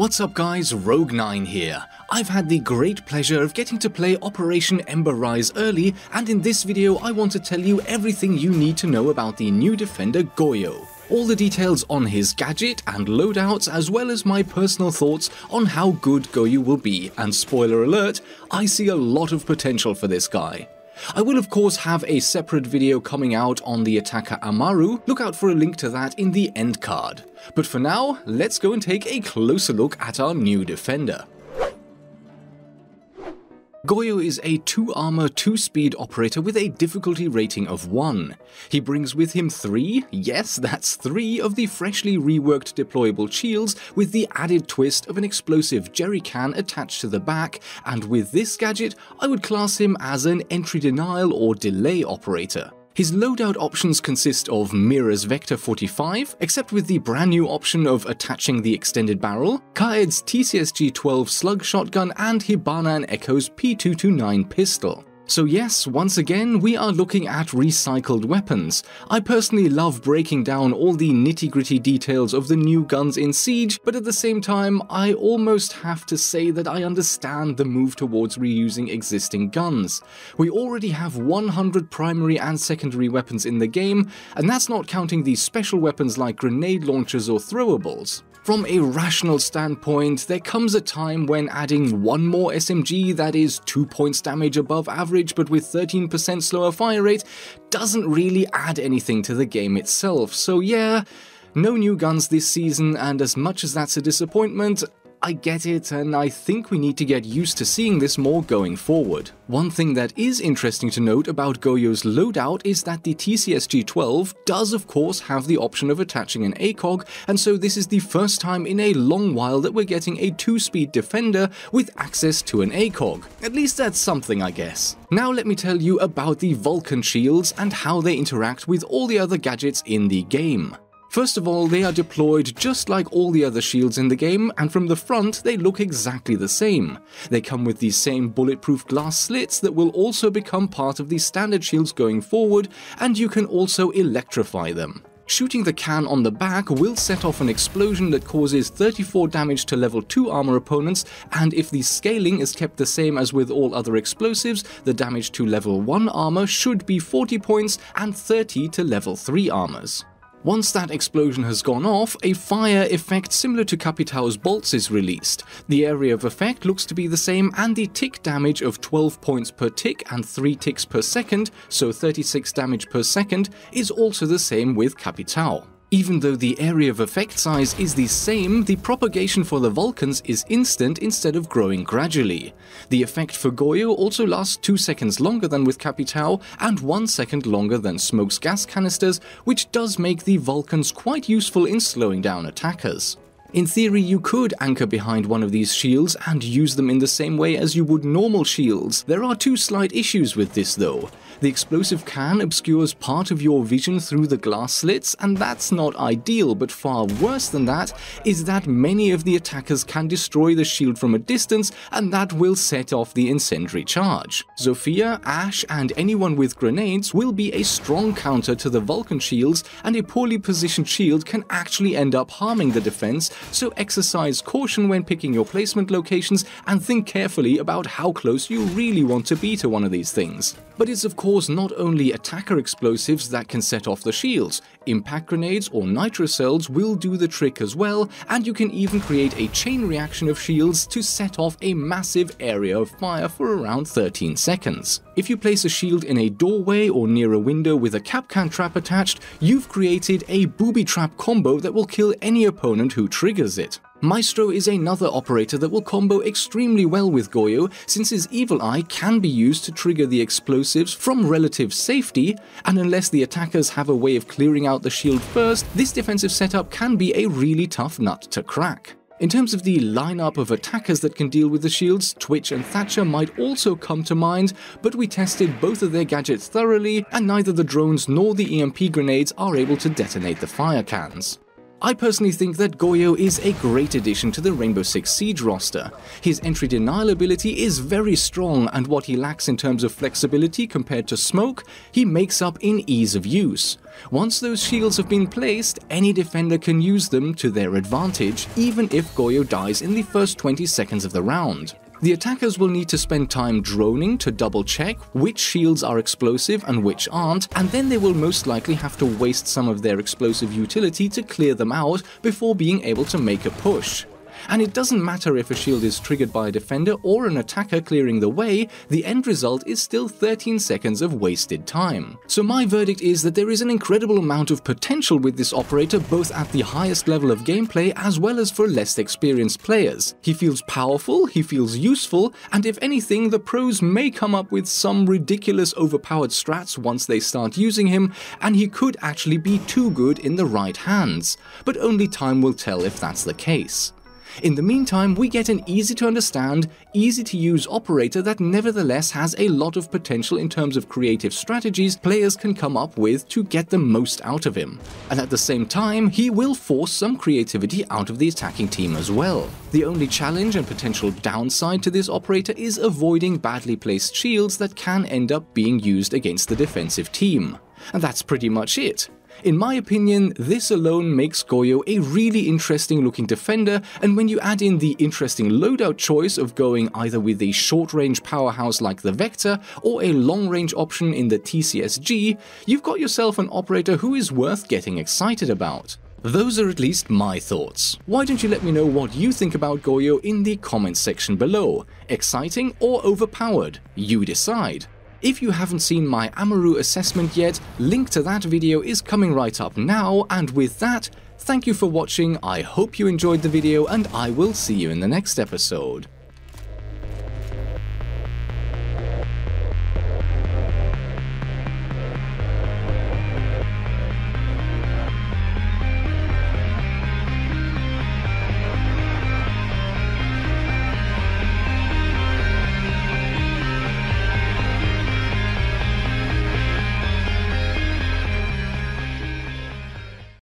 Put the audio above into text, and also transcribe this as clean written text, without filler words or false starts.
What's up guys, Rogue9 here. I've had the great pleasure of getting to play Operation Ember Rise early, and in this video I want to tell you everything you need to know about the new defender Goyo. All the details on his gadget and loadouts, as well as my personal thoughts on how good Goyo will be, and spoiler alert, I see a lot of potential for this guy. I will of course have a separate video coming out on the attacker Amaru, look out for a link to that in the end card. But for now, let's go and take a closer look at our new defender. Goyo is a 2-armor, 2-speed operator with a difficulty rating of 1. He brings with him 3, yes that's 3, of the freshly reworked deployable shields with the added twist of an explosive jerry can attached to the back, and with this gadget I would class him as an entry denial or delay operator. His loadout options consist of Mira's Vector 45, except with the brand new option of attaching the extended barrel, Kaed's TCSG-12 slug shotgun, and Hibana and Echo's P229 pistol. So yes, once again, we are looking at recycled weapons. I personally love breaking down all the nitty-gritty details of the new guns in Siege, but at the same time, I almost have to say that I understand the move towards reusing existing guns. We already have 100 primary and secondary weapons in the game, and that's not counting the special weapons like grenade launchers or throwables. From a rational standpoint, there comes a time when adding one more SMG that is 2 points damage above average but with 13% slower fire rate doesn't really add anything to the game itself. So yeah, no new guns this season, and as much as that's a disappointment, I get it, and I think we need to get used to seeing this more going forward. One thing that is interesting to note about Goyo's loadout is that the TCSG-12 does of course have the option of attaching an ACOG, and so this is the first time in a long while that we're getting a 2-speed defender with access to an ACOG. At least that's something, I guess. Now let me tell you about the Volcan shields and how they interact with all the other gadgets in the game. First of all, they are deployed just like all the other shields in the game, and from the front they look exactly the same. They come with the same bulletproof glass slits that will also become part of the standard shields going forward, and you can also electrify them. Shooting the can on the back will set off an explosion that causes 34 damage to level 2 armor opponents, and if the scaling is kept the same as with all other explosives, the damage to level 1 armor should be 40 points and 30 to level 3 armors. Once that explosion has gone off, a fire effect similar to Capitao's bolts is released. The area of effect looks to be the same, and the tick damage of 12 points per tick and 3 ticks per second, so 36 damage per second, is also the same with Capitao. Even though the area of effect size is the same, the propagation for the Vulcans is instant instead of growing gradually. The effect for Goyo also lasts 2 seconds longer than with Capitao and 1 second longer than Smoke's gas canisters, which does make the Vulcans quite useful in slowing down attackers. In theory, you could anchor behind one of these shields and use them in the same way as you would normal shields. There are 2 slight issues with this though. The explosive can obscures part of your vision through the glass slits, and that's not ideal, but far worse than that is that many of the attackers can destroy the shield from a distance, and that will set off the incendiary charge. Zofia, Ash, and anyone with grenades will be a strong counter to the Vulcan shields, and a poorly positioned shield can actually end up harming the defense, so exercise caution when picking your placement locations and think carefully about how close you really want to be to one of these things. But it's of course not only attacker explosives that can set off the shields. Impact grenades or nitro cells will do the trick as well, and you can even create a chain reaction of shields to set off a massive area of fire for around 13 seconds. If you place a shield in a doorway or near a window with a Capcan trap attached, you've created a booby trap combo that will kill any opponent who triggers it. Maestro is another operator that will combo extremely well with Goyo, since his Evil Eye can be used to trigger the explosives from relative safety, and unless the attackers have a way of clearing out the shield first, this defensive setup can be a really tough nut to crack. In terms of the lineup of attackers that can deal with the shields, Twitch and Thatcher might also come to mind, but we tested both of their gadgets thoroughly, and neither the drones nor the EMP grenades are able to detonate the fire cans. I personally think that Goyo is a great addition to the Rainbow Six Siege roster. His entry denial ability is very strong, and what he lacks in terms of flexibility compared to Smoke, he makes up in ease of use. Once those shields have been placed, any defender can use them to their advantage, even if Goyo dies in the first 20 seconds of the round. The attackers will need to spend time droning to double check which shields are explosive and which aren't, and then they will most likely have to waste some of their explosive utility to clear them out before being able to make a push. And it doesn't matter if a shield is triggered by a defender or an attacker clearing the way, the end result is still 13 seconds of wasted time. So my verdict is that there is an incredible amount of potential with this operator, both at the highest level of gameplay as well as for less experienced players. He feels powerful, he feels useful, and if anything, the pros may come up with some ridiculous overpowered strats once they start using him, and he could actually be too good in the right hands. But only time will tell if that's the case. In the meantime, we get an easy-to-understand, easy-to-use operator that nevertheless has a lot of potential in terms of creative strategies players can come up with to get the most out of him. And at the same time, he will force some creativity out of the attacking team as well. The only challenge and potential downside to this operator is avoiding badly placed shields that can end up being used against the defensive team. And that's pretty much it. In my opinion, this alone makes Goyo a really interesting looking defender, and when you add in the interesting loadout choice of going either with a short-range powerhouse like the Vector or a long-range option in the TCSG, you've got yourself an operator who is worth getting excited about. Those are at least my thoughts. Why don't you let me know what you think about Goyo in the comments section below? Exciting or overpowered? You decide. If you haven't seen my Amaru assessment yet, link to that video is coming right up now, and with that, thank you for watching, I hope you enjoyed the video, and I will see you in the next episode.